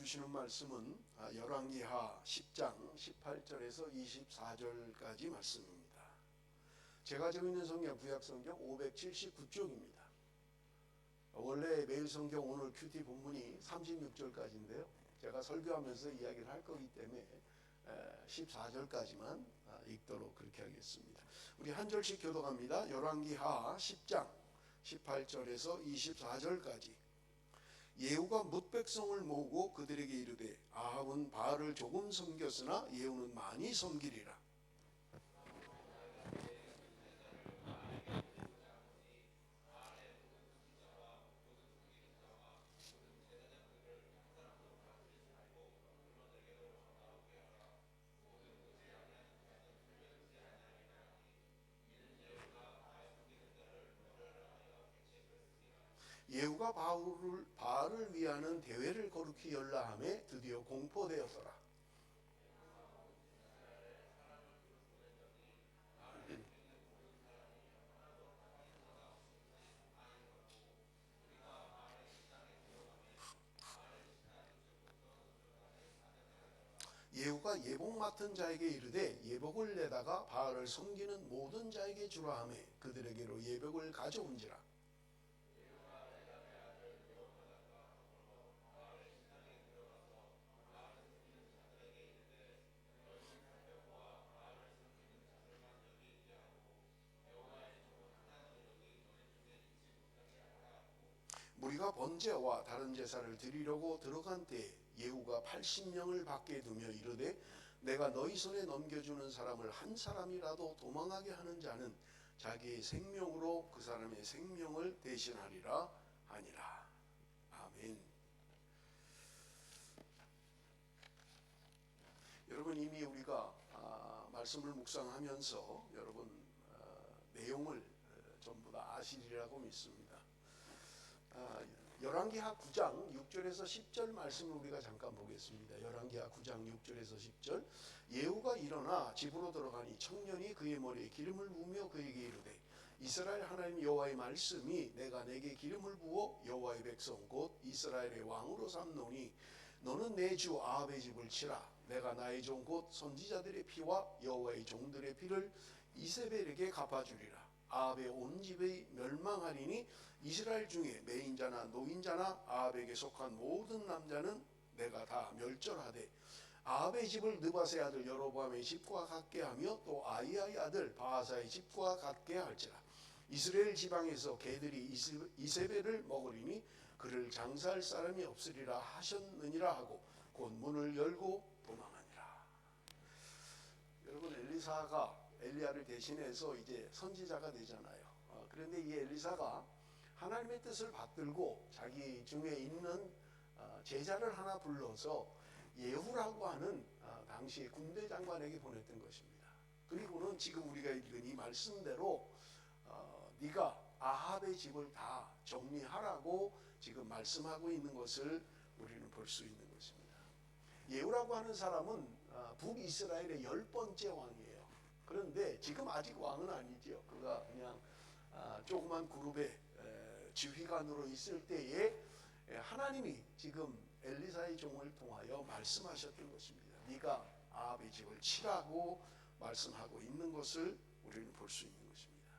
주시는 말씀은 열왕기하 10장 18절에서 24절까지 말씀입니다. 제가 지고 있는 성경 구약성경 579쪽입니다. 원래 매일 성경 오늘 큐티 본문이 36절까지인데요. 제가 설교하면서 이야기를 할 거기 때문에 14절까지만 읽도록 그렇게 하겠습니다. 우리 한 절씩 교독합니다. 열왕기하 10장 18절에서 24절까지. 예후가 뭇 백성을 모으고 그들에게 이르되 아합은 바알을 조금 섬겼으나 예후는 많이 섬기리라. 예후가 바알을 위하는 대회를 거룩히 열라 하매 드디어 공포되었더라. 예후가 예복 맡은 자에게 이르되 예복을 내다가 바알을 섬기는 모든 자에게 주라 하매 그들에게로 예복을 가져온지라. 무리가 번제와 다른 제사를 드리려고 들어간 때에 예후가 80명을 밖에 두며 이르되 내가 너희 손에 넘겨주는 사람을 한 사람이라도 도망하게 하는 자는 자기의 생명으로 그 사람의 생명을 대신하리라 하니라. 아멘. 여러분, 이미 우리가 말씀을 묵상하면서 여러분 내용을 전부 다 아시리라고 믿습니다. 열왕기하 9장 6절에서 10절 말씀을 우리가 잠깐 보겠습니다. 열왕기하 9장 6절에서 10절. 예후가 일어나 집으로 들어가니 청년이 그의 머리에 기름을 부으며 그에게 이르되 이스라엘 하나님 여호와의 말씀이 내가 내게 기름을 부어 여호와의 백성 곧 이스라엘의 왕으로 삼노니 너는 내 주 아합의 집을 치라. 내가 나의 종 곧 선지자들의 피와 여호와의 종들의 피를 이세벨에게 갚아주리라. 아합의 온 집이 멸망하리니 이스라엘 중에 매인자나 노인자나 아합에게 속한 모든 남자는 내가 다 멸절하되 아합의 집을 느바세 아들 여로보암의 집과 같게 하며 또 아히야의 아들 바하사의 집과 같게 할지라. 이스라엘 지방에서 개들이 이세벨을 먹으리니 그를 장사할 사람이 없으리라 하셨느니라 하고 곧 문을 열고 도망하니라. 여러분, 엘리사가 엘리야를 대신해서 이제 선지자가 되잖아요. 그런데 이 엘리사가 하나님의 뜻을 받들고 자기 중에 있는 제자를 하나 불러서 예후라고 하는 당시 군대 장관에게 보냈던 것입니다. 그리고는 지금 우리가 읽은 이 말씀대로 네가 아합의 집을 다 정리하라고 지금 말씀하고 있는 것을 우리는 볼 수 있는 것입니다. 예후라고 하는 사람은 북이스라엘의 10번째 왕이에요. 그런데 지금 아직 왕은 아니죠. 그가 그냥 조그만 그룹의 지휘관으로 있을 때에 하나님이 지금 엘리사의 종을 통하여 말씀하셨던 것입니다. 네가 아합의 집을 치라고 말씀하고 있는 것을 우리는 볼 수 있는 것입니다.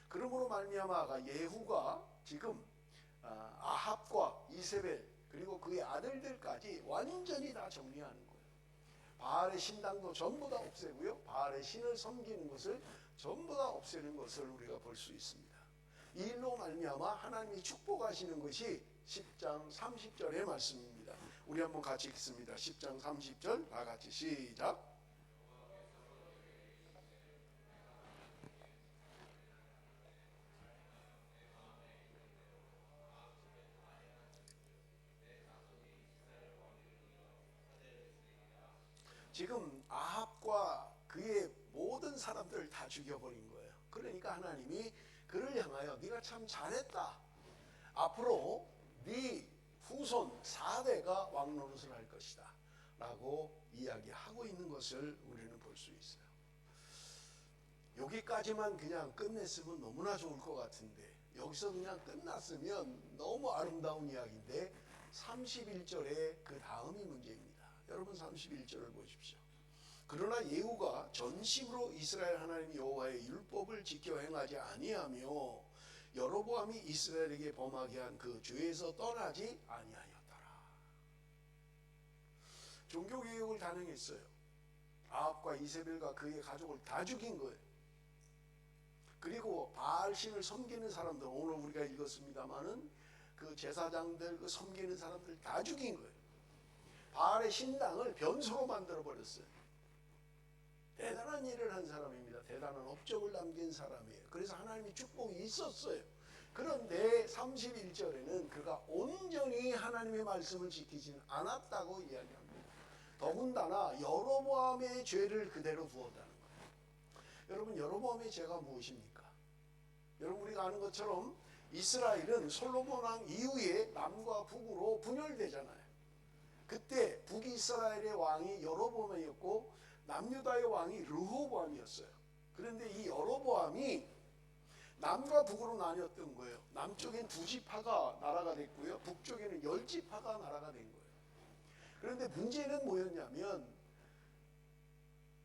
그러므로 말미암아 예후가 지금 아합과 이세벨 그리고 그의 아들들까지 완전히 다 정리하는 거예요. 바알의 신당도 전부 다 없애고요. 바알의 신을 섬기는 것을 전부 다 없애는 것을 우리가 볼 수 있습니다. 이 일로 말미암아 하나님이 축복하시는 것이 10장 30절의 말씀입니다. 우리 한번 같이 읽습니다. 10장 30절 다 같이 시작. 지금 아합과 그의 모든 사람들을 다 죽여버린 거예요. 그러니까 하나님이 그를 향하여 네가 참 잘했다. 앞으로 네 후손 4대가 왕노릇을 할 것이다 라고 이야기하고 있는 것을 우리는 볼 수 있어요. 여기까지만 그냥 끝냈으면 너무나 좋을 것 같은데 여기서 그냥 끝났으면 너무 아름다운 이야기인데 31절에 그 다음이 문제입니다. 여러분 31절을 보십시오. 그러나 예후가 전심으로 이스라엘 하나님 여호와의 율법을 지켜 행하지 아니하며 여로보암이 이스라엘에게 범하게 한 그 죄에서 떠나지 아니하였더라. 종교개혁을 단행했어요. 아합과 이세벨과 그의 가족을 다 죽인 거예요. 그리고 바알신을 섬기는 사람들, 오늘 우리가 읽었습니다마는 그 제사장들, 그 섬기는 사람들 다 죽인 거예요. 바알의 신당을 변소로 만들어 버렸어요. 대단한 일을 한 사람입니다. 대단한 업적을 남긴 사람이에요. 그래서 하나님의 축복이 있었어요. 그런데 31절에는 그가 온전히 하나님의 말씀을 지키지는 않았다고 이야기합니다. 더군다나 여로보암의 죄를 그대로 두었다는 거예요. 여러분, 여로보암의 죄가 무엇입니까? 여러분, 우리가 아는 것처럼 이스라엘은 솔로몬 왕 이후에 남과 북으로 분열되잖아요. 그때 북이스라엘의 왕이 여로보암이었고 남유다의 왕이 르호보암이었어요. 그런데 이 여로보암이 남과 북으로 나뉘었던 거예요. 남쪽엔 2지파가 나라가 됐고요, 북쪽에는 10지파가 나라가 된 거예요. 그런데 문제는 뭐였냐면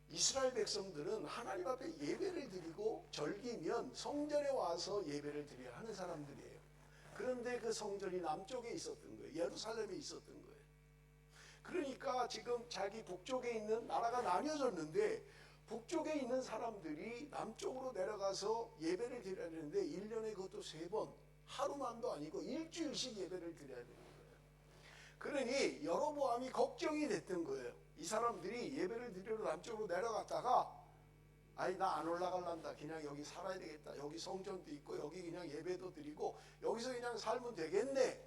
이스라엘 백성들은 하나님 앞에 예배를 드리고 절기면 성전에 와서 예배를 드려야 하는 사람들이에요. 그런데 그 성전이 남쪽에 있었던 거예요. 예루살렘에 있었던 거예요. 그러니까 지금 자기 북쪽에 있는 나라가 나뉘어졌는데 북쪽에 있는 사람들이 남쪽으로 내려가서 예배를 드려야 되는데 1년에 그것도 3번, 하루만도 아니고 일주일씩 예배를 드려야 되는 거예요. 그러니 여로보암이 걱정이 됐던 거예요. 이 사람들이 예배를 드리러 남쪽으로 내려갔다가 아니 나 안 올라갈란다, 그냥 여기 살아야 되겠다, 여기 성전도 있고 여기 그냥 예배도 드리고 여기서 그냥 살면 되겠네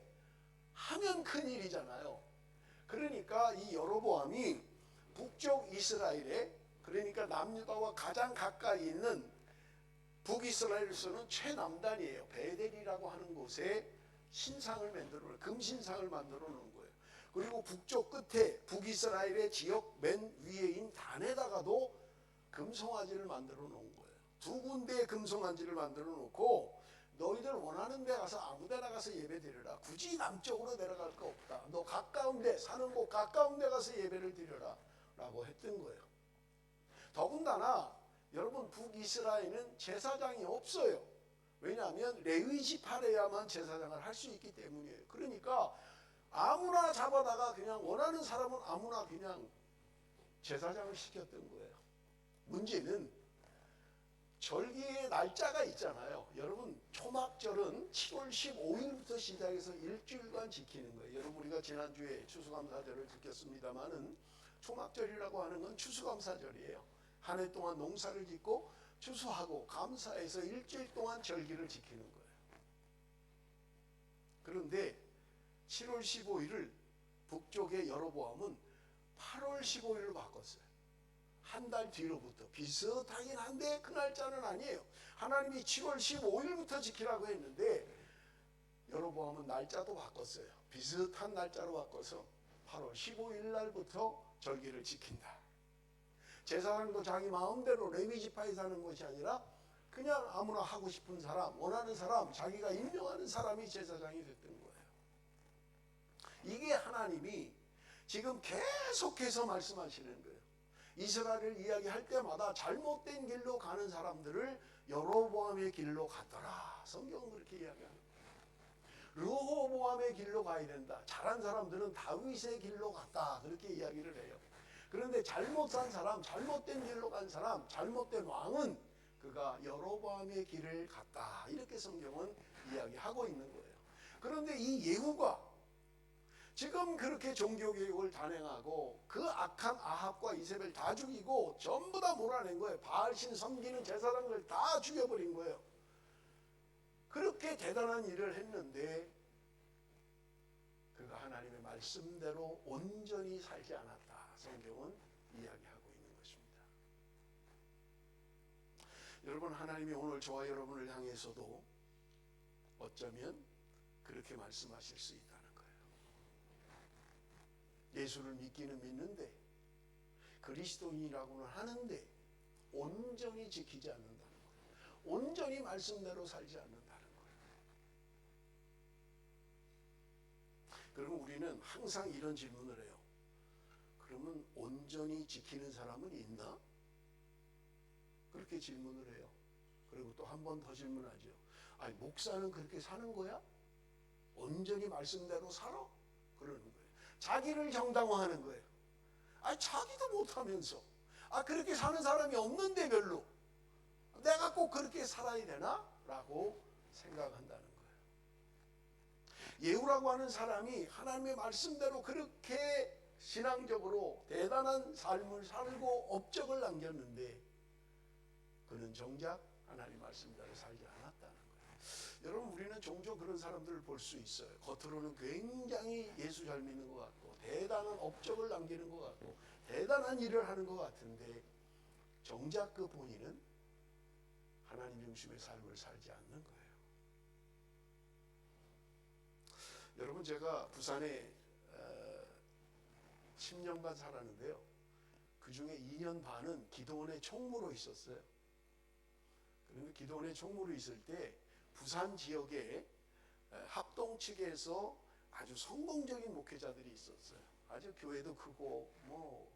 하면 큰일이잖아요. 그러니까 이 여로보암이 북쪽 이스라엘에, 그러니까 남유다와 가장 가까이 있는 북이스라엘에서는 최남단이에요. 베델이라고 하는 곳에 신상을 만들어 놓은, 금신상을 만들어 놓은 거예요. 그리고 북쪽 끝에 북이스라엘의 지역 맨 위에인 단에다가도 금송아지를 만들어 놓은 거예요. 2군데의 금송아지를 만들어 놓고 너희들 원하는 데 가서 아무 데나 가서 예배 드려라. 굳이 남쪽으로 내려갈 거 없다. 너 가까운 데, 사는 곳 가까운 데 가서 예배를 드려라 라고 했던 거예요. 더군다나 여러분, 북이스라엘은 제사장이 없어요. 왜냐하면 레위지파래야만 제사장을 할 수 있기 때문이에요. 그러니까 아무나 잡아다가 그냥 원하는 사람은 아무나 그냥 제사장을 시켰던 거예요. 문제는 절기의 날짜가 있잖아요. 여러분, 초막절은 7월 15일부터 시작해서 일주일간 지키는 거예요. 여러분, 우리가 지난주에 추수감사절을 지켰습니다마는 초막절이라고 하는 건 추수감사절이에요. 한 해 동안 농사를 짓고 추수하고 감사해서 일주일 동안 절기를 지키는 거예요. 그런데 7월 15일을 북쪽의 여로보암은 8월 15일로 바꿨어요. 한 달 뒤로부터. 비슷하긴 한데 그 날짜는 아니에요. 하나님이 7월 15일부터 지키라고 했는데 여로보암은 날짜도 바꿨어요. 비슷한 날짜로 바꿔서 8월 15일 날부터 절기를 지킨다. 제사장도 자기 마음대로 레위지파에 사는 것이 아니라 그냥 아무나 하고 싶은 사람, 원하는 사람, 자기가 임명하는 사람이 제사장이 됐던 거예요. 이게 하나님이 지금 계속해서 말씀하시는 거예요. 이스라엘을 이야기할 때마다 잘못된 길로 가는 사람들을 여로보암의 길로 가더라. 성경은 그렇게 이야기합니다. 르호보암의 길로 가야 된다. 잘한 사람들은 다윗의 길로 갔다. 그렇게 이야기를 해요. 그런데 잘못 산 사람, 잘못된 길로 간 사람, 잘못된 왕은 그가 여로보암의 길을 갔다. 이렇게 성경은 이야기하고 있는 거예요. 그런데 이 예후가 지금 그렇게 종교개혁을 단행하고 그 악한 아합과 이세벨 다 죽이고 전부 다 몰아낸 거예요. 바알신 섬기는 제사장들 다 죽여버린 거예요. 그렇게 대단한 일을 했는데 그가 하나님의 말씀대로 온전히 살지 않았다. 성경은 이야기하고 있는 것입니다. 여러분, 하나님이 오늘 저와 여러분을 향해서도 어쩌면 그렇게 말씀하실 수 있다는 거예요. 예수를 믿기는 믿는데 그리스도인이라고는 하는데 온전히 지키지 않는다는 거예요. 온전히 말씀대로 살지 않는다는 거예요. 그러면 우리는 항상 이런 질문을 해요. 그러면 온전히 지키는 사람은 있나? 그렇게 질문을 해요. 그리고 또 한 번 더 질문하죠. 아니, 목사는 그렇게 사는 거야? 온전히 말씀대로 살아? 그러는 거예요. 자기를 정당화하는 거예요. 아니, 자기도 못하면서. 그렇게 사는 사람이 없는데 별로. 내가 꼭 그렇게 살아야 되나? 라고 생각한다는 거예요. 예후라고 하는 사람이 하나님의 말씀대로 그렇게 신앙적으로 대단한 삶을 살고 업적을 남겼는데 그는 정작 하나님 말씀대로 살지 않았다는 거예요. 여러분, 우리는 종종 그런 사람들을 볼 수 있어요. 겉으로는 굉장히 예수 잘 믿는 것 같고 대단한 업적을 남기는 것 같고 대단한 일을 하는 것 같은데 정작 그 본인은 하나님 중심의 삶을 살지 않는 거예요. 여러분, 제가 부산에 10년간 살았는데요. 그 중에 2년 반은 기도원의 총무로 있었어요. 그런데 기도원의 총무로 있을 때 부산 지역에 합동 측에서 아주 성공적인 목회자들이 있었어요. 아주 교회도 크고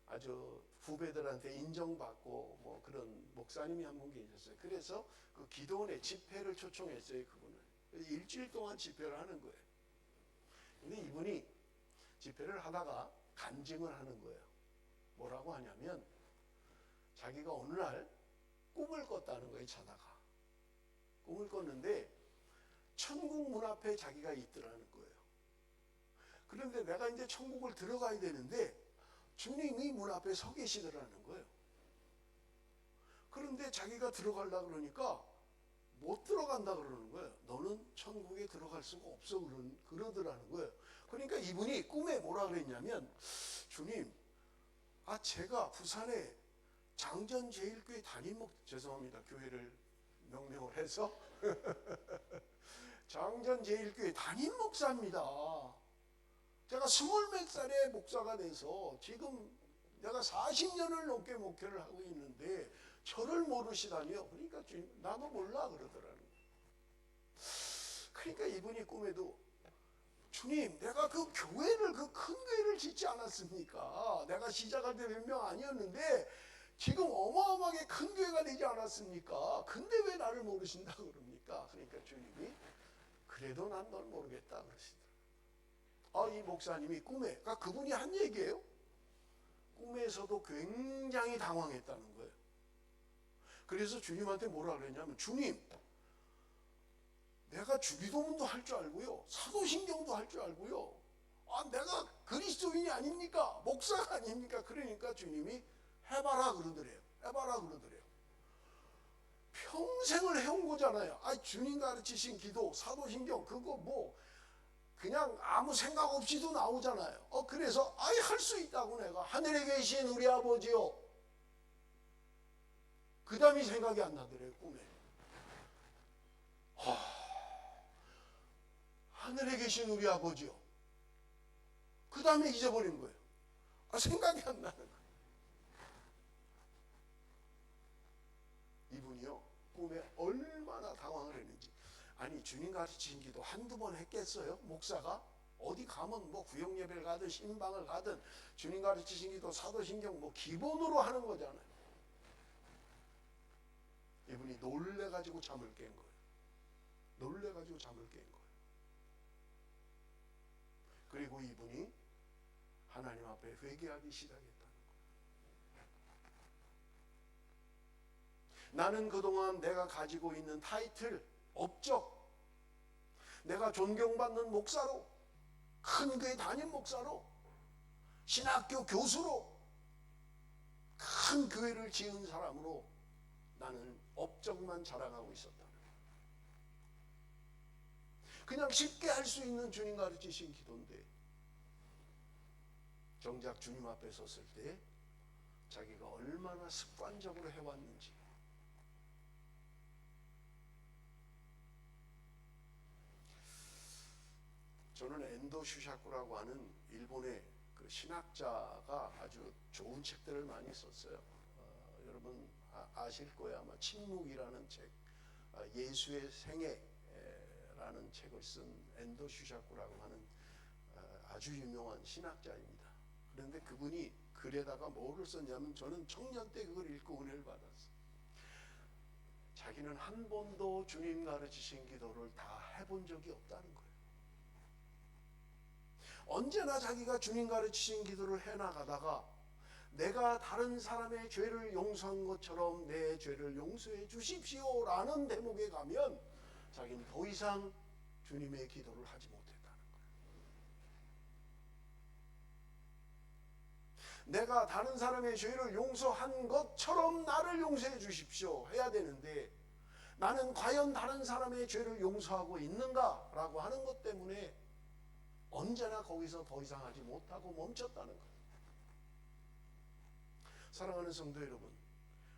아주 후배들한테 인정받고 그런 목사님이 한 분 계셨어요. 그래서 그 기도원의 집회를 초청했어요. 그분을. 일주일 동안 집회를 하는 거예요. 근데 이분이 집회를 하다가 간증을 하는 거예요. 뭐라고 하냐면 자기가 어느 날 꿈을 꿨다는 거예요. 자다가 꿈을 꿨는데 천국 문 앞에 자기가 있더라는 거예요. 그런데 내가 이제 천국을 들어가야 되는데 주님이 문 앞에 서 계시더라는 거예요. 그런데 자기가 들어가려고 그러니까 못 들어간다 그러는 거예요. 너는 천국에 들어갈 수가 없어 그러더라는 거예요. 그러니까 이분이 꿈에 뭐라 그랬냐면 주님, 제가 부산에 장전제일교회 죄송합니다. 교회를 명명을 해서 장전제일교회 담임 목사입니다. 제가 20몇 살에 목사가 돼서 지금 내가 40년을 넘게 목회를 하고 있는데 저를 모르시다니요. 그러니까 주님, 나도 몰라 그러더라는 거예요. 그러니까 이분이 꿈에도 주님, 내가 그 교회를 그 큰 교회를 짓지 않았습니까? 내가 시작할 때 몇 명 아니었는데 지금 어마어마하게 큰 교회가 되지 않았습니까? 근데 왜 나를 모르신다 그럽니까? 그러니까 주님이 그래도 난 널 모르겠다 그러시더라고요. 이 목사님이 꿈에, 그러니까 그분이 한 얘기예요. 꿈에서도 굉장히 당황했다는 거예요. 그래서 주님한테 뭐라 그랬냐면 주님, 내가 주기도문도 할 줄 알고요. 사도신경도 할 줄 알고요. 내가 그리스도인이 아닙니까? 목사가 아닙니까? 그러니까 주님이 해봐라 그러더래요. 해봐라 그러더래요. 평생을 해온 거잖아요. 주님 가르치신 기도, 사도신경 그거 그냥 아무 생각 없이도 나오잖아요. 그래서 할 수 있다고 내가 하늘에 계신 우리 아버지요. 그 다음이 생각이 안 나더래요. 꿈에. 하늘에 계신 우리 아버지요. 그 다음에 잊어버린 거예요. 생각이 안 나는 거예요. 이분이요, 꿈에 얼마나 당황을 했는지. 주님 가르치신 기도 한두 번 했겠어요? 목사가? 어디 가면 구역 예배를 가든 신방을 가든 주님 가르치신 기도, 사도신경 기본으로 하는 거잖아요. 이분이 놀래가지고 잠을 깬 거예요. 놀래가지고 잠을 깬 거예요. 그리고 이분이 하나님 앞에 회개하기 시작했다는 거예요. 나는 그동안 내가 가지고 있는 타이틀, 업적, 내가 존경받는 목사로, 큰 교회 담임 목사로, 신학교 교수로, 큰 교회를 지은 사람으로 나는 업적만 자랑하고 있었다. 그냥 쉽게 할 수 있는 주님 가르치신 기도인데 정작 주님 앞에 섰을 때 자기가 얼마나 습관적으로 해왔는지, 저는 엔도 슈샤쿠라고 하는 일본의 그 신학자가 아주 좋은 책들을 많이 썼어요. 여러분 아실 거예요. 아마 침묵이라는 책, 예수의 생애라는 책을 쓴 엔도 슈샤쿠라고 하는 아주 유명한 신학자입니다. 그런데 그분이 글에다가 뭐를 썼냐면, 저는 청년 때 그걸 읽고 은혜를 받았어요. 자기는 한 번도 주님 가르치신 기도를 다 해본 적이 없다는 거예요. 언제나 자기가 주님 가르치신 기도를 해나가다가 내가 다른 사람의 죄를 용서한 것처럼 내 죄를 용서해 주십시오 라는 대목에 가면 자기는 더 이상 주님의 기도를 하지 못했다는 거예요. 내가 다른 사람의 죄를 용서한 것처럼 나를 용서해 주십시오 해야 되는데, 나는 과연 다른 사람의 죄를 용서하고 있는가 라고 하는 것 때문에 언제나 거기서 더 이상 하지 못하고 멈췄다는 거예요. 사랑하는 성도 여러분,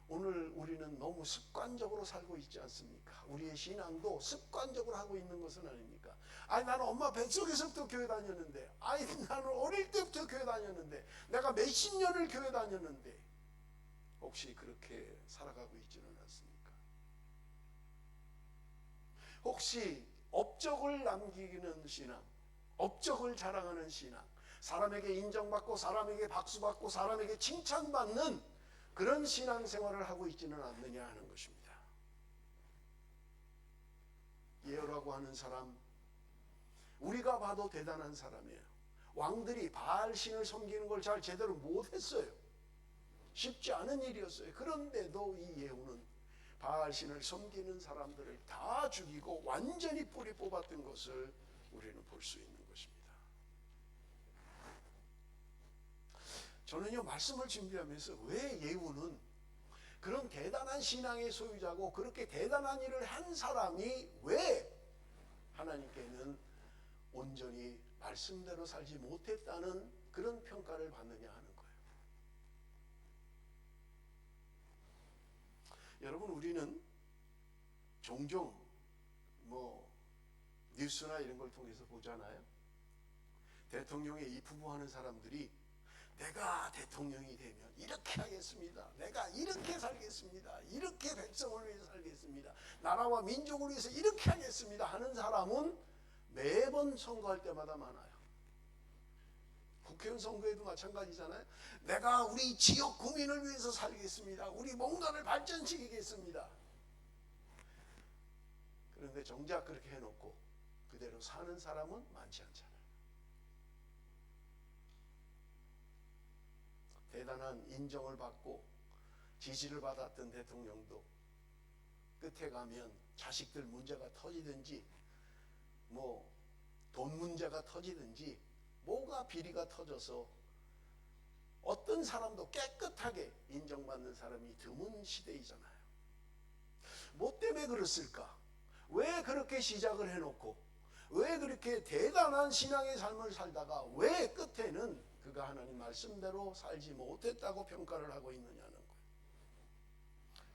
오늘 우리는 너무 습관적으로 살고 있지 않습니까? 우리의 신앙도 습관적으로 하고 있는 것은 아닙니까? 아니, 나는 엄마 뱃속에서부터 교회 다녔는데, 아니, 나는 어릴 때부터 교회 다녔는데, 내가 몇십 년을 교회 다녔는데, 혹시 그렇게 살아가고 있지는 않습니까? 혹시 업적을 남기는 신앙, 업적을 자랑하는 신앙, 사람에게 인정받고 사람에게 박수받고 사람에게 칭찬받는 그런 신앙생활을 하고 있지는 않느냐 하는 것입니다. 예후라고 하는 사람, 우리가 봐도 대단한 사람이에요. 왕들이 바알신을 섬기는 걸 잘 제대로 못했어요. 쉽지 않은 일이었어요. 그런데도 이 예후는 바알신을 섬기는 사람들을 다 죽이고 완전히 뿌리 뽑았던 것을 우리는 볼 수 있는 것입니다. 저는요, 말씀을 준비하면서 왜 예후는 그런 대단한 신앙의 소유자고 그렇게 대단한 일을 한 사람이 왜 하나님께는 온전히 말씀대로 살지 못했다는 그런 평가를 받느냐 하는 거예요. 여러분, 우리는 종종 뉴스나 이런 걸 통해서 보잖아요. 대통령에 입후보하는 사람들이 내가 대통령이 되면 이렇게 하겠습니다. 내가 이렇게 살겠습니다. 이렇게 백성을 위해서 살겠습니다. 나라와 민족을 위해서 이렇게 하겠습니다 하는 사람은 매번 선거할 때마다 많아요. 국회의원 선거에도 마찬가지잖아요. 내가 우리 지역 구민을 위해서 살겠습니다. 우리 뭔가를 발전시키겠습니다. 그런데 정작 그렇게 해놓고 그대로 사는 사람은 많지 않잖아요. 대단한 인정을 받고 지지를 받았던 대통령도 끝에 가면 자식들 문제가 터지든지 돈 문제가 터지든지 뭐가 비리가 터져서 어떤 사람도 깨끗하게 인정받는 사람이 드문 시대이잖아요. 뭐 때문에 그랬을까? 왜 그렇게 시작을 해놓고 왜 그렇게 대단한 신앙의 삶을 살다가 왜 끝에는 그가 하나님 말씀대로 살지 못했다고 평가를 하고 있느냐는 거예요.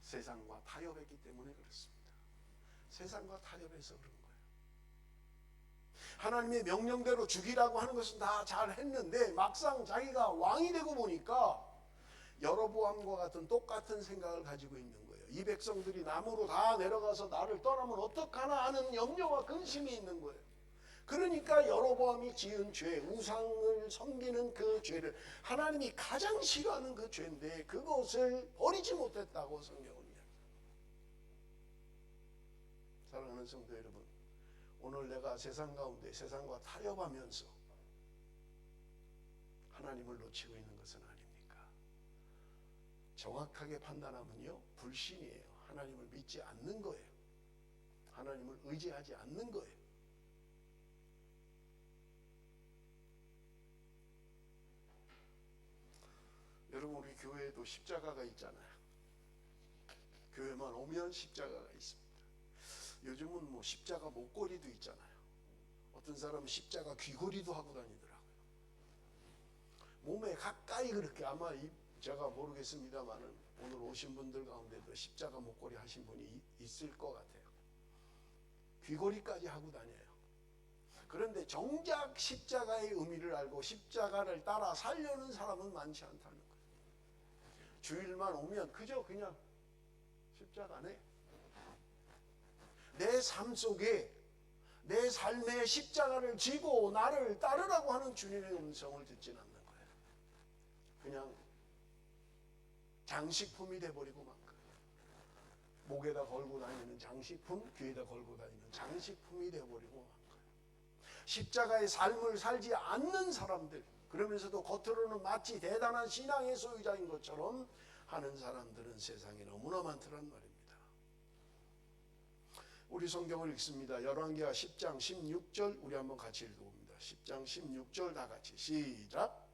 세상과 타협했기 때문에 그렇습니다. 세상과 타협해서 그런 거예요. 하나님의 명령대로 죽이라고 하는 것은 다 잘했는데 막상 자기가 왕이 되고 보니까 여로보암과 같은 똑같은 생각을 가지고 있는 거예요. 이 백성들이 남으로 다 내려가서 나를 떠나면 어떡하나 하는 염려와 근심이 있는 거예요. 그러니까 여로보암이 지은 죄, 우상을 섬기는 그 죄를 하나님이 가장 싫어하는 그 죄인데 그것을 버리지 못했다고 성경은 이야기합니다. 사랑하는 성도 여러분, 오늘 내가 세상 가운데 세상과 타협하면서 하나님을 놓치고 있는 것은 아닙니까? 정확하게 판단하면요, 불신이에요. 하나님을 믿지 않는 거예요. 하나님을 의지하지 않는 거예요. 여러분, 우리 교회에도 십자가가 있잖아요. 교회만 오면 십자가가 있습니다. 요즘은 십자가 목걸이도 있잖아요. 어떤 사람은 십자가 귀걸이도 하고 다니더라고요. 몸에 가까이 그렇게, 아마 제가 모르겠습니다만은 오늘 오신 분들 가운데도 십자가 목걸이 하신 분이 있을 것 같아요. 귀걸이까지 하고 다녀요. 그런데 정작 십자가의 의미를 알고 십자가를 따라 살려는 사람은 많지 않다는 거예요. 주일만 오면 그저 그냥 십자가네. 내 삶 속에 내 삶의 십자가를 지고 나를 따르라고 하는 주님의 음성을 듣진 않는 거예요. 그냥 장식품이 돼버리고 만 거예요. 목에다 걸고 다니는 장식품, 귀에다 걸고 다니는 장식품이 돼버리고 만 거예요. 십자가의 삶을 살지 않는 사람들, 그러면서도 겉으로는 마치 대단한 신앙의 소유자인 것처럼 하는 사람들은 세상에 너무나 많더란 말입니다. 우리 성경을 읽습니다. 열왕기하 10장 16절 우리 한번 같이 읽어봅니다. 10장 16절 다 같이 시작.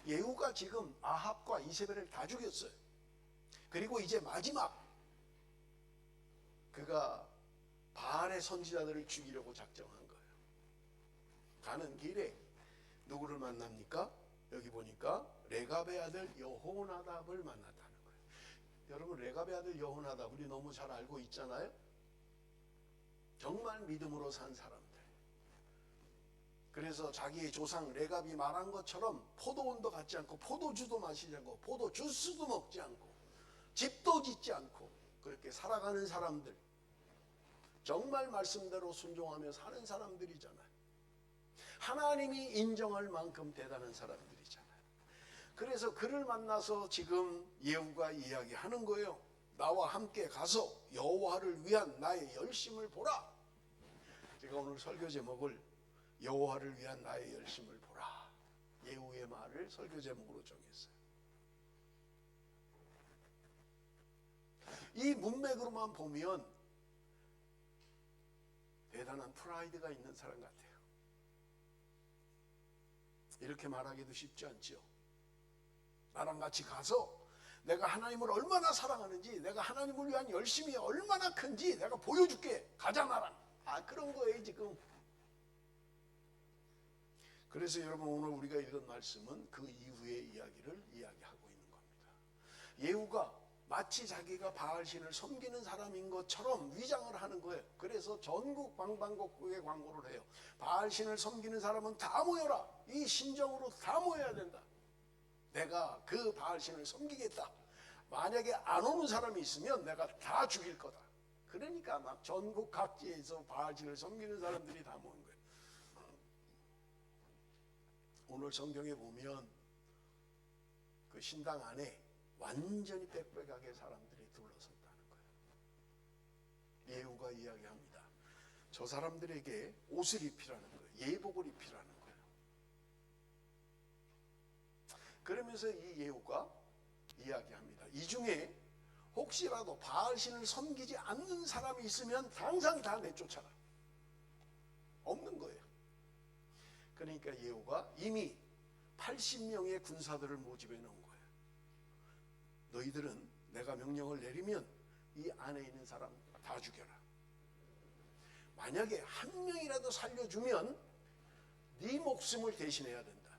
예후가 지금 아합과 이세벨을 다 죽였어요. 그리고 이제 마지막 그가 바알의 선지자들을 죽이려고 작정한 거예요. 가는 길에 누구를 만납니까? 여기 보니까 레갑의 아들 여호나답을 만났다는 거예요. 여러분, 레갑의 아들 여호나답 우리 너무 잘 알고 있잖아요. 정말 믿음으로 산 사람들. 그래서 자기의 조상 레갑이 말한 것처럼 포도원도 갖지 않고 포도주도 마시지 않고 포도 주스도 먹지 않고 집도 짓지 않고 그렇게 살아가는 사람들, 정말 말씀대로 순종하며 사는 사람들이잖아요. 하나님이 인정할 만큼 대단한 사람들이잖아요. 그래서 그를 만나서 지금 예후가 이야기하는 거예요. 나와 함께 가서 여호와를 위한 나의 열심을 보라. 제가 오늘 설교 제목을 여호와를 위한 나의 열심을 보라, 예후의 말을 설교 제목으로 정했어요. 이 문맥으로만 보면 대단한 프라이드가 있는 사람 같아요. 이렇게 말하기도 쉽지 않죠. 나랑 같이 가서 내가 하나님을 얼마나 사랑하는지, 내가 하나님을 위한 열심이 얼마나 큰지 내가 보여줄게. 가자 나랑. 그런 거예요 지금. 그래서 여러분, 오늘 우리가 읽은 말씀은 그 이후의 이야기를 이야기하고 있는 겁니다. 예후가 마치 자기가 바알신을 섬기는 사람인 것처럼 위장을 하는 거예요. 그래서 전국 방방곡곡에 광고를 해요. 바알신을 섬기는 사람은 다 모여라. 이 심정으로 다 모여야 된다. 내가 그 바알신을 섬기겠다. 만약에 안 오는 사람이 있으면 내가 다 죽일 거다. 그러니까 막 전국 각지에서 바알신을 섬기는 사람들이 다 모인 거예요. 오늘 성경에 보면 그 신당 안에 완전히 빽빽하게 사람들이 둘러섰다는 거예요. 예후가 이야기합니다. 저 사람들에게 옷을 입히라는 거예요. 예복을 입히라는 거예요. 그러면서 이 예후가 이야기합니다. 이 중에 혹시라도 바알신을 섬기지 않는 사람이 있으면 당장 다 내쫓아라. 없는 거예요. 그러니까 예후가 이미 80명의 군사들을 모집해 놓은 거예요. 너희들은 내가 명령을 내리면 이 안에 있는 사람 다 죽여라. 만약에 한 명이라도 살려주면 네 목숨을 대신해야 된다.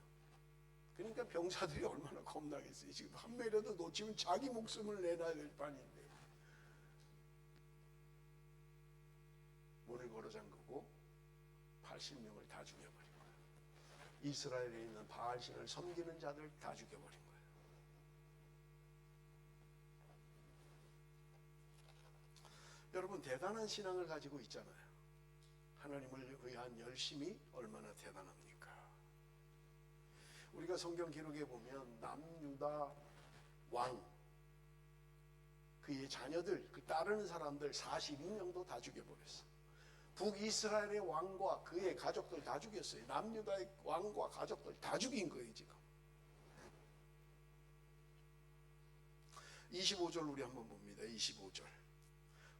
그러니까 병사들이 얼마나 겁나겠어요. 지금 한 명이라도 놓치면 자기 목숨을 내놔야 될 판인데. 문을 걸어 잠그고 80명을 다 죽여버린 거예요. 이스라엘에 있는 바알신을 섬기는 자들 다 죽여버린 거예요. 여러분, 대단한 신앙을 가지고 있잖아요. 하나님을 위한 열심이 얼마나 대단합니까? 우리가 성경 기록에 보면 남유다 왕, 그의 자녀들, 그 따르는 사람들 42명도 다 죽여버렸어요. 북이스라엘의 왕과 그의 가족들 다 죽였어요. 남유다의 왕과 가족들 다 죽인 거예요 지금. 25절 우리 한번 봅니다. 25절.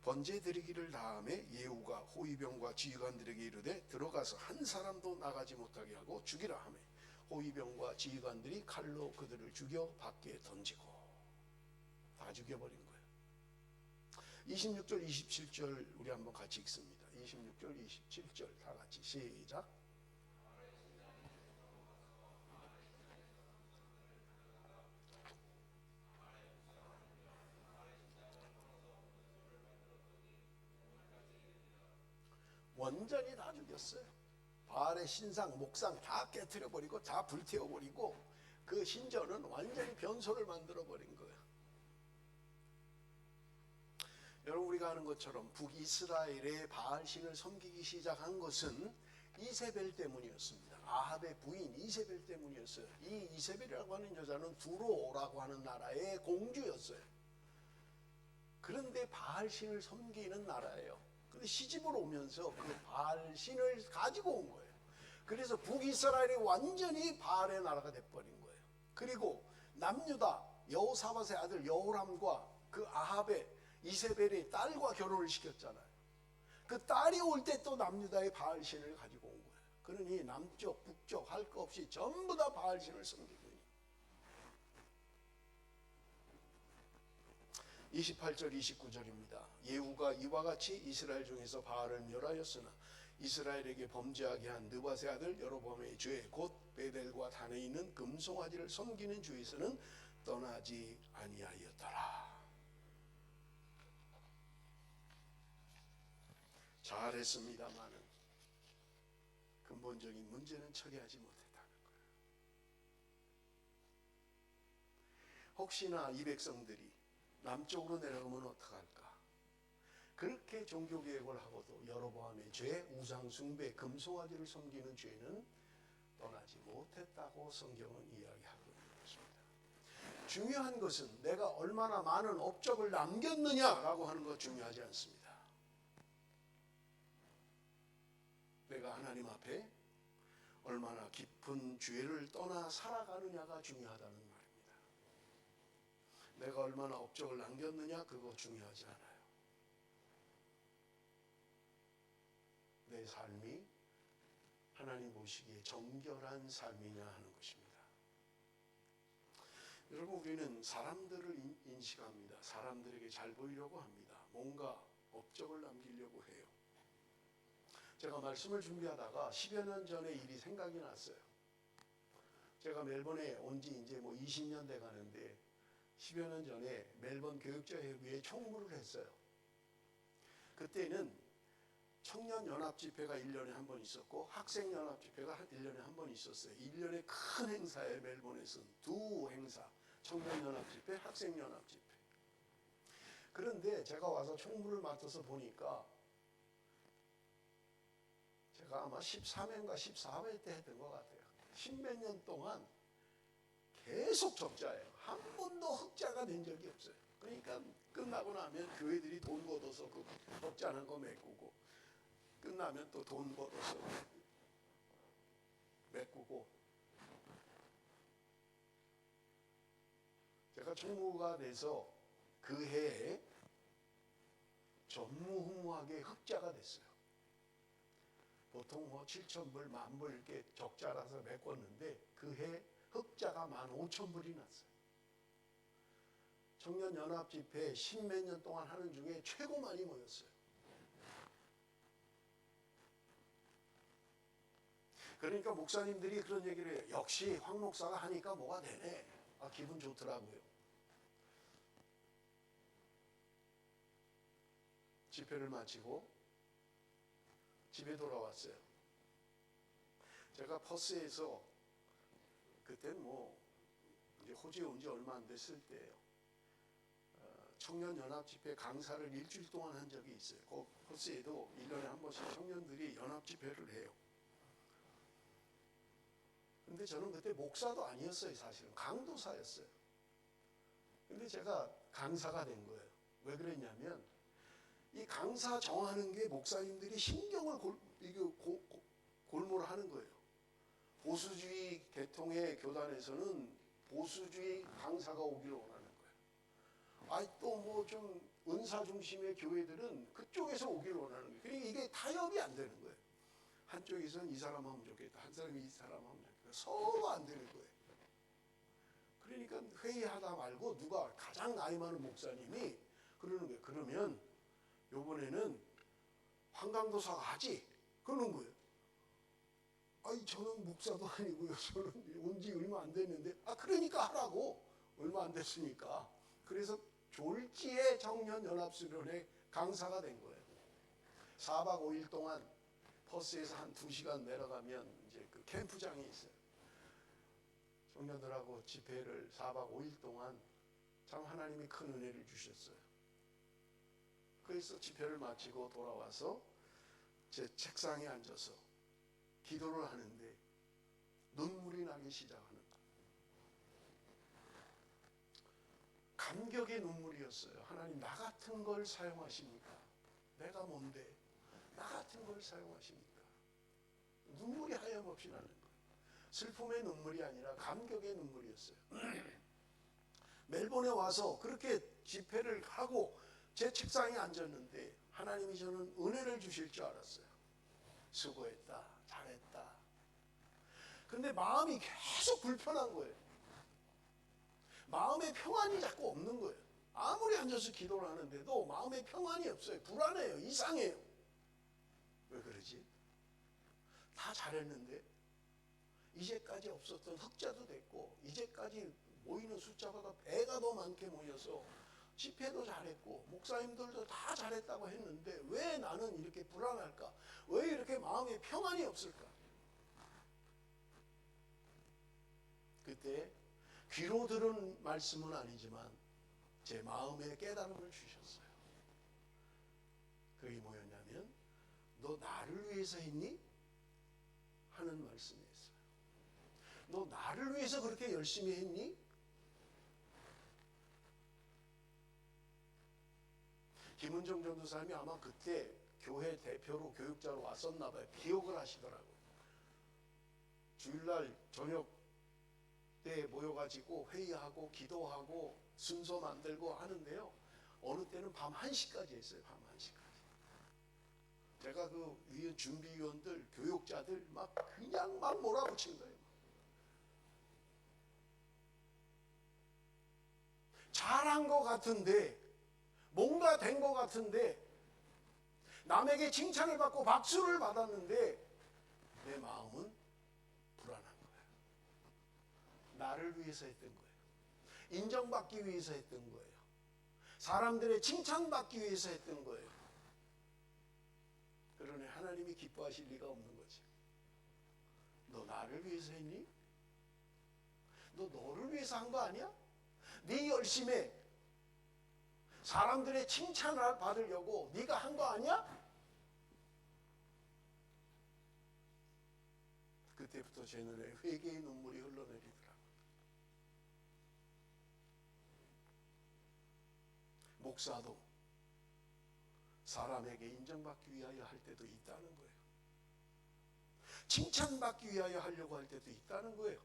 번제 드리기를 다음에 예후가 호위병과 지휘관들에게 이르되 들어가서 한 사람도 나가지 못하게 하고 죽이라 하매 호위병과 지휘관들이 칼로 그들을 죽여 밖에 던지고 다 죽여버린 거예요. 26절 27절 우리 한번 같이 읽습니다. 26절 27절 다 같이 시작. 완전히 다 죽였어요. 바알의 신상, 목상 다 깨트려버리고 다 불태워버리고 그 신전은 완전히 변소를 만들어버린 거예요. 여러분 우리가 아는 것처럼 북이스라엘의 바알신을 섬기기 시작한 것은 이세벨 때문이었습니다. 아합의 부인 이세벨 때문이었어요. 이 이세벨이라고 하는 여자는 두로라고 하는 나라의 공주였어요. 그런데 바알신을 섬기는 나라예요. 근데 시집을 오면서 그 바알신을 가지고 온 거예요. 그래서 북이스라엘이 완전히 바알의 나라가 돼버린 거예요. 그리고 남유다 여호사밧의 아들 여호람과 그 아합의 이세벨의 딸과 결혼을 시켰잖아요. 그 딸이 올 때 또 남유다의 바알신을 가지고 온 거예요. 그러니 남쪽 북쪽 할 것 없이 전부 다 바알신을 섬기고 있는 28절 29절입니다. 예후가 이와 같이 이스라엘 중에서 바알을 멸하였으나 이스라엘에게 범죄하게 한 느밧의 아들 여로보암의 죄 곧 베델과 단에 있는 금송아지를 섬기는 죄에서는 떠나지 아니하였더라. 잘했습니다마는 근본적인 문제는 처리하지 못했다는 거예요. 혹시나 이 백성들이 남쪽으로 내려가면 어떡할까? 그렇게 종교개혁을 하고도 여로보암의 죄, 우상숭배, 금송아지를 섬기는 죄는 떠나지 못했다고 성경은 이야기하고 있는 것입니다. 중요한 것은 내가 얼마나 많은 업적을 남겼느냐라고 하는 것 중요하지 않습니다. 내가 하나님 앞에 얼마나 깊은 죄를 떠나 살아가느냐가 중요하다는 말입니다. 내가 얼마나 업적을 남겼느냐 그거 중요하지 않아요. 내 삶이 하나님 보시기에 정결한 삶이냐 하는 것입니다. 여러분 우리는 사람들을 인식합니다. 사람들에게 잘 보이려고 합니다. 뭔가 업적을 남기려고 해요. 제가 말씀을 준비하다가 10여 년 전의 일이 생각이 났어요. 제가 멜번에 온 지 이제 20년 돼 가는데 10여 년 전에 멜번 교육자협의회에 총무를 했어요. 그때는 청년연합집회가 1년에 한 번 있었고 학생연합집회가 1년에 한 번 있었어요. 1년에 큰 행사에 멜번에서는 두 행사, 청년연합집회, 학생연합집회. 그런데 제가 와서 총무를 맡아서 보니까 제가 아마 13회인가 14회 때 했던 것 같아요. 10몇 년 동안 계속 적자예요. 한 번도 흑자가 된 적이 없어요. 그러니까 끝나고 나면 교회들이 돈 걷어서 그 적자는 거 메꾸고 끝나면 또 돈 걷어서 메꾸고 제가 총무가 돼서 그 해에 전무후무하게 흑자가 됐어요. 보통 7,000불, 10,000불 이렇게 적자라서 메꿨는데 그 해 흑자가 15,000불이 났어요. 청년연합집회 10몇 년 동안 하는 중에 최고 많이 모였어요. 그러니까 목사님들이 그런 얘기를 해요. 역시 황 목사가 하니까 뭐가 되네. 기분 좋더라고요. 집회를 마치고 집에 돌아왔어요. 제가 퍼스에서 그때는 이제 호주에 온 지 얼마 안 됐을 때예요. 청년연합집회 강사를 일주일 동안 한 적이 있어요. 그 퍼스에도 1년에 한 번씩 청년들이 연합집회를 해요. 근데 저는 그때 목사도 아니었어요. 사실은 강도사였어요. 근데 제가 강사가 된 거예요. 왜 그랬냐면 이 강사 정하는 게 목사님들이 신경을 골몰하는 거예요. 보수주의 계통의 교단에서는 보수주의 강사가 오기를 원하는 거예요. 또 좀 은사 중심의 교회들은 그쪽에서 오기를 원하는 거예요. 그러니까 이게 타협이 안 되는 거예요. 한쪽에서는 이 사람 하면 좋겠다. 한 사람이 이 사람 하면 좋겠다. 서로 안 되는 거예요. 그러니까 회의하다 말고 누가 가장 나이 많은 목사님이 그러는 거예요. 그러면 요번에는 황강도사가 하지. 그러는 거예요. 저는 목사도 아니고요. 저는 온 지 얼마 안 됐는데. 그러니까 하라고. 얼마 안 됐으니까. 그래서 졸지에 청년연합수련회 강사가 된 거예요. 4박 5일 동안 퍼스에서 한 2시간 내려가면 이제 그 캠프장이 있어요. 청년들하고 집회를 4박 5일 동안 참 하나님이 큰 은혜를 주셨어요. 그래서 집회를 마치고 돌아와서 제 책상에 앉아서 기도를 하는데 눈물이 나기 시작하는 거예요. 감격의 눈물이었어요. 하나님, 나 같은 걸 사용하십니까? 내가 뭔데 나 같은 걸 사용하십니까? 눈물이 하염없이 나는 거예요. 슬픔의 눈물이 아니라 감격의 눈물이었어요. 멜번에 와서 그렇게 집회를 하고 제 책상에 앉았는데 하나님이 저는 은혜를 주실 줄 알았어요. 수고했다, 잘했다. 근데 마음이 계속 불편한 거예요. 마음의 평안이 자꾸 없는 거예요. 아무리 앉아서 기도를 하는데도 마음의 평안이 없어요. 불안해요. 이상해요. 왜 그러지? 다 잘했는데 이제까지 없었던 흑자도 됐고 이제까지 모이는 숫자가 배가 더 많게 모여서 집회도 잘했고 목사님들도 다 잘했다고 했는데 왜 나는 이렇게 불안할까? 왜 이렇게 마음에 평안이 없을까? 그때 귀로 들은 말씀은 아니지만 제 마음에 깨달음을 주셨어요. 그게 뭐였냐면 너 나를 위해서 했니? 하는 말씀이었어요. 너 나를 위해서 그렇게 열심히 했니? 김은정 전도사님이 아마 그때 교회 대표로 교육자로 왔었나 봐요. 기억을 하시더라고요. 주일날 저녁 때 모여가지고 회의하고 기도하고 순서 만들고 하는데요. 어느 때는 밤 1시까지 했어요. 밤 1시까지. 제가 그 위에 준비위원들, 교육자들 그냥 막 몰아붙인 거예요. 잘한 것 같은데 뭔가 된 것 같은데 남에게 칭찬을 받고 박수를 받았는데 내 마음은 불안한 거예요. 나를 위해서 했던 거예요. 인정받기 위해서 했던 거예요. 사람들의 칭찬받기 위해서 했던 거예요. 그러니 하나님이 기뻐하실 리가 없는 거지. 너 나를 위해서 했니? 너 너를 위해서 한 거 아니야? 네 열심에 사람들의 칭찬을 받으려고 네가 한 거 아니야? 그때부터 제 눈에 회개의 눈물이 흘러내리더라고요. 목사도 사람에게 인정받기 위하여 할 때도 있다는 거예요. 칭찬받기 위하여 하려고 할 때도 있다는 거예요.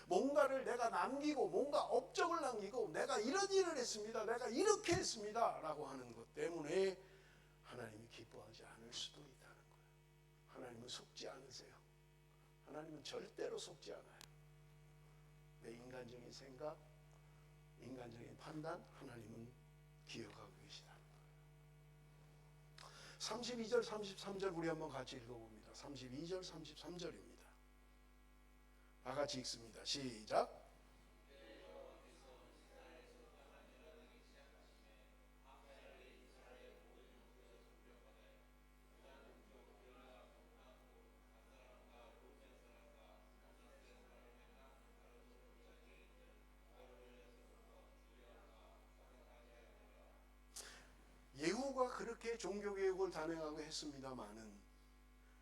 뭔가를 내가 남기고 뭔가 업적을 남기고 내가 이런 일을 했습니다. 내가 이렇게 했습니다. 라고 하는 것 때문에 하나님이 기뻐하지 않을 수도 있다는 거예요. 하나님은 속지 않으세요. 하나님은 절대로 속지 않아요. 내 인간적인 생각, 인간적인 판단, 하나님은 기억하고 계시다는 거예요. 32절, 33절 우리 한번 같이 읽어봅니다. 32절, 33절입니다. 다 같이 읽습니다. 시작. 예후가 그렇게 종교개혁을 단행하고 했습니다마는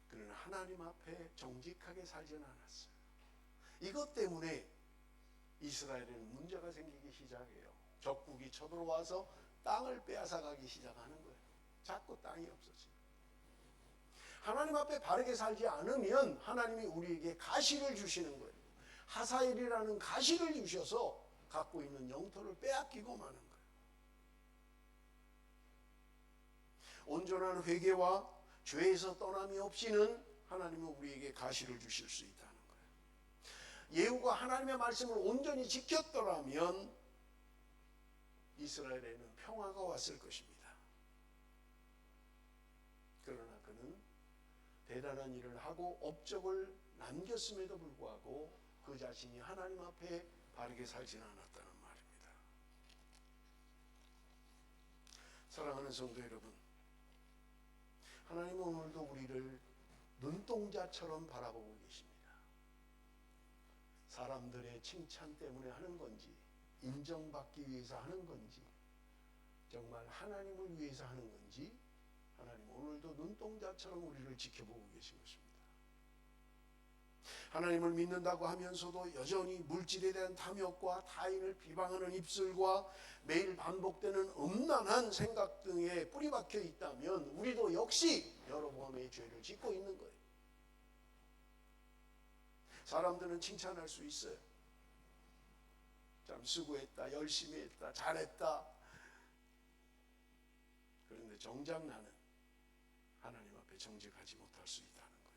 그는 하나님 앞에 정직하게 살지는 않았어요. 이것 때문에 이스라엘에는 문제가 생기기 시작해요. 적국이 쳐들어와서 땅을 빼앗아가기 시작하는 거예요. 자꾸 땅이 없어져요. 하나님 앞에 바르게 살지 않으면 하나님이 우리에게 가시를 주시는 거예요. 하사엘이라는 가시를 주셔서 갖고 있는 영토를 빼앗기고 마는 거예요. 온전한 회개와 죄에서 떠남이 없이는 하나님은 우리에게 가시를 주실 수 있다는 거예요. 예후가 하나님의 말씀을 온전히 지켰더라면 이스라엘에는 평화가 왔을 것입니다. 그러나 그는 대단한 일을 하고 업적을 남겼음에도 불구하고 그 자신이 하나님 앞에 바르게 살지는 않았다는 말입니다. 사랑하는 성도 여러분, 하나님은 오늘도 우리를 눈동자처럼 바라보고 계십니다. 사람들의 칭찬 때문에 하는 건지 인정받기 위해서 하는 건지 정말 하나님을 위해서 하는 건지 하나님 오늘도 눈동자처럼 우리를 지켜보고 계신 것입니다. 하나님을 믿는다고 하면서도 여전히 물질에 대한 탐욕과 타인을 비방하는 입술과 매일 반복되는 음란한 생각 등에 뿌리박혀 있다면 우리도 역시 여러 번의 죄를 짓고 있는 거예요. 사람들은 칭찬할 수 있어요. 참 수고했다, 열심히 했다, 잘했다. 그런데 정작 나는 하나님 앞에 정직하지 못할 수 있다는 거예요.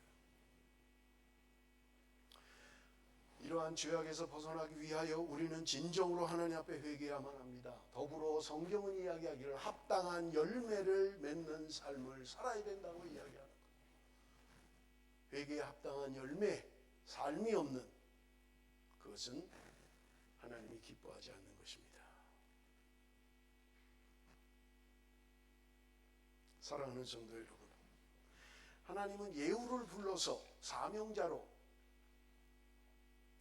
이러한 죄악에서 벗어나기 위하여 우리는 진정으로 하나님 앞에 회개해야만 합니다. 더불어 성경은 이야기하기를 합당한 열매를 맺는 삶을 살아야 된다고 이야기하는 거예요. 회개에 합당한 열매, 삶이 없는 그것은 하나님이 기뻐하지 않는 것입니다. 사랑하는 성도 여러분, 하나님은 예후를 불러서 사명자로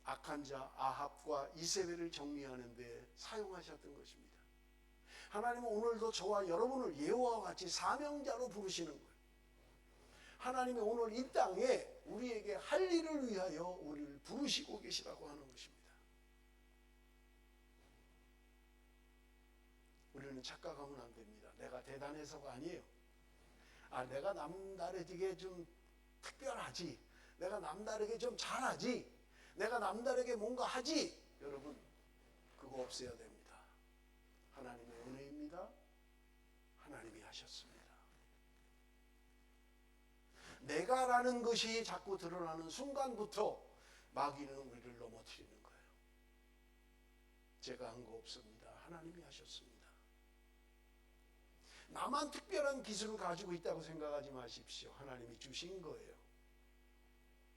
악한 자 아합과 이세벨을 정리하는 데 사용하셨던 것입니다. 하나님은 오늘도 저와 여러분을 예후와 같이 사명자로 부르시는 거예요. 하나님이 오늘 이 땅에 우리에게 할 일을 위하여 우리를 부르시고 계시다고 하는 것입니다. 우리는 착각하면 안 됩니다. 내가 대단해서가 아니에요. 내가 남다르게 좀 특별하지, 내가 남다르게 좀 잘하지, 내가 남다르게 뭔가 하지. 여러분, 그거 없어야 됩니다. 하나님의 은혜입니다. 하나님이 하셨습니다. 내가라는 것이 자꾸 드러나는 순간부터 마귀는 우리를 넘어뜨리는 거예요. 제가 한 거 없습니다. 하나님이 하셨습니다. 나만 특별한 기술을 가지고 있다고 생각하지 마십시오. 하나님이 주신 거예요.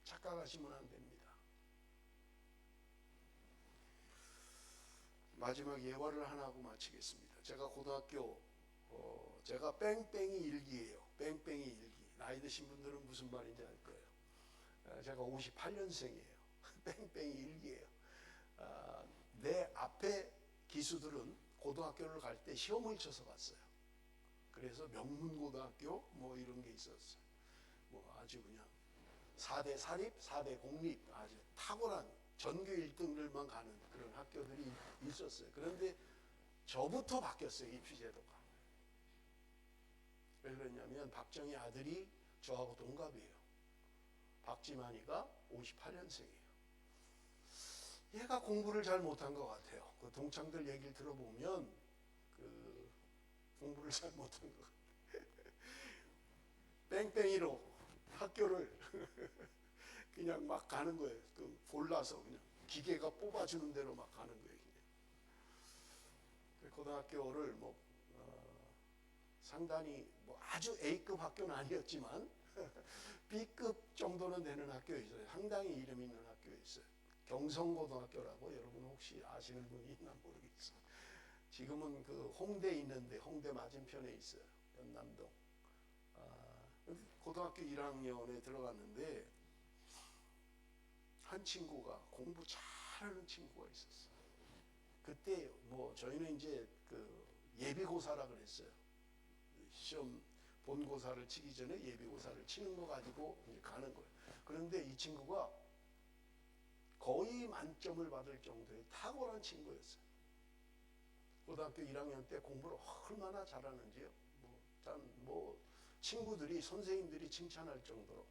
착각하시면 안 됩니다. 마지막 예화를 하나 하고 마치겠습니다. 제가 고등학교 제가 뺑뺑이 일기예요. 뺑뺑이 일기. 나이 드신 분들은 무슨 말인지 알 거예요. 제가 58년생이에요. 뺑뺑이 일기예요. 내 앞에 기수들은 고등학교를 갈 때 시험을 쳐서 갔어요. 그래서 명문고등학교 뭐 이런 게 있었어요. 뭐 아주 그냥 4대 사립, 4대 공립 아주 탁월한 전교 1등들만 가는 그런 학교들이 있었어요. 그런데 저부터 바뀌었어요. 입시제도가. 왜 그랬냐면 박정희 아들이 저하고 동갑이에요. 박지만이가 58년생이에요. 얘가 공부를 잘 못한 것 같아요. 그 동창들 얘기를 들어보면 공부를 잘 못한 것 같아요. 뺑뺑이로 학교를 그냥 막 가는 거예요. 골라서 그냥 기계가 뽑아주는 대로 막 가는 거예요. 그냥. 고등학교를 상당히 아주 A급 학교는 아니었지만 B급 정도는 되는 학교에 있어요. 상당히 이름 있는 학교에 있어요. 경성고등학교라고 여러분 혹시 아시는 분이 있나 모르겠어요. 지금은 홍대에 있는데 홍대 맞은편에 있어요. 연남동. 고등학교 1학년에 들어갔는데 한 친구가 공부 잘하는 친구가 있었어요. 그때 저희는 이제 예비고사라 그랬어요. 시험 본고사를 치기 전에 예비고사를 치는 거 가지고 이제 가는 거예요. 그런데 이 친구가 거의 만점을 받을 정도의 탁월한 친구였어요. 고등학교 1학년 때 공부를 얼마나 잘하는지요. 친구들이 선생님들이 칭찬할 정도로.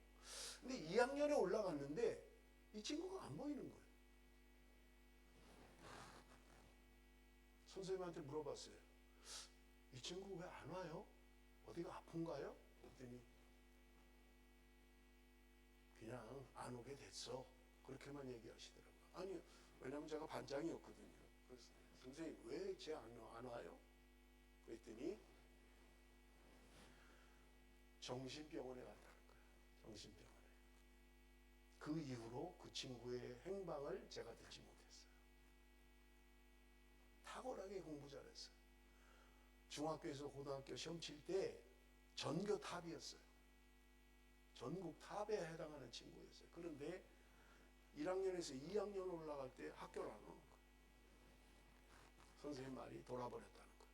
근데 2학년에 올라갔는데 이 친구가 안 보이는 거예요. 선생님한테 물어봤어요. 이 친구 왜 안 와요? 어디가 아픈가요? 그랬더니 그냥 안 오게 됐어. 그렇게만 얘기하시더라고요. 아니, 왜냐면 제가 반장이었거든요. 그래서 선생님 왜 쟤 안 와요? 그랬더니 정신병원에 갔다는 거예요. 정신병원에. 그 이후로 그 친구의 행방을 제가 듣지 못했어요. 탁월하게 공부 잘했어요. 중학교에서 고등학교 시험 칠 때 전교 탑이었어요. 전국 탑에 해당하는 친구였어요. 그런데 1학년에서 2학년 올라갈 때 학교를 안 오는 거예요. 선생님 말이 돌아버렸다는 거예요.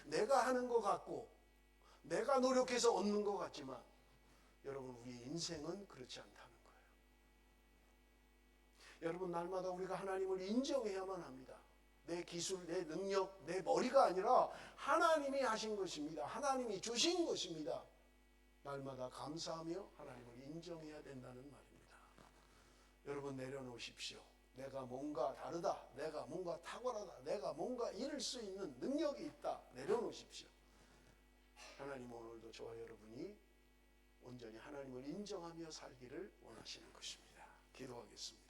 내가 하는 것 같고 내가 노력해서 얻는 것 같지만 여러분 우리 인생은 그렇지 않다는 거예요. 여러분 날마다 우리가 하나님을 인정해야만 합니다. 내 기술, 내 능력, 내 머리가 아니라 하나님이 하신 것입니다. 하나님이 주신 것입니다. 날마다 감사하며 하나님을 인정해야 된다는 말입니다. 여러분 내려놓으십시오. 내가 뭔가 다르다, 내가 뭔가 탁월하다, 내가 뭔가 이룰 수 있는 능력이 있다, 내려놓으십시오. 하나님 오늘도 저와 여러분이 온전히 하나님을 인정하며 살기를 원하시는 것입니다. 기도하겠습니다.